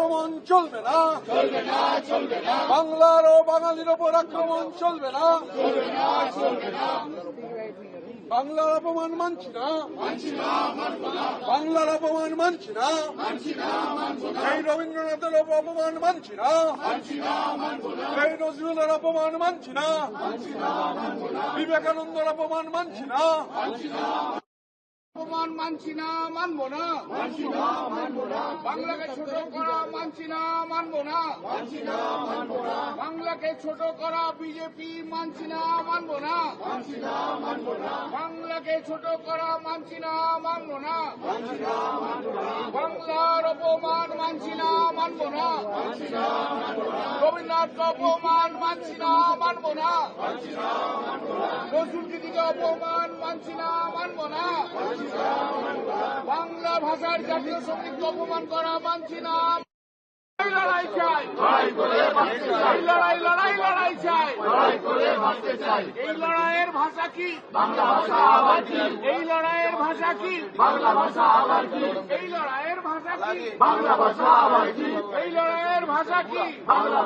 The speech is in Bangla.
আক্রমণ চলবে না, বাংলার ও বাঙালির ওপর আক্রমণ চলবে না, বাংলার অপমান মানছি না, বাংলার অপমান মানছি না, এই রবীন্দ্রনাথের অপমান মানছি না, এই নজরুলের অপমান মানছি না, বিবেকানন্দের অপমান মানছি না, অপমান মানছি না, মানবো না, বাংলাকে ছোট করা মানছি না, মানবো না, বাংলাকে ছোট করা বিজেপি মানছি না, মানবো না, বাংলাকে ছোট করা মানছি না, মানবো না, বাংলার অপমান মানছি না, মানবো না, রবীন্দ্রনাথ অপমান মানছি না, মানবো না, নজরুলকে অপমান মানছি না, মানবো না, বাংলা ভাষার জাতীয় সঙ্গীত অপমান করা মানছি না। লড়াই চাই, লড়াই লড়াই লড়াই চাই, এই লড়াইয়ের ভাষা কি বাংলা ভাষা, আবার কি এই লড়াইয়ের ভাষা কি বাংলা ভাষা, আবার কি এই লড়াইয়ের ভাষা কি বাংলা ভাষা, আবার কি এই লড়াইয়ের ভাষা কি বাংলা।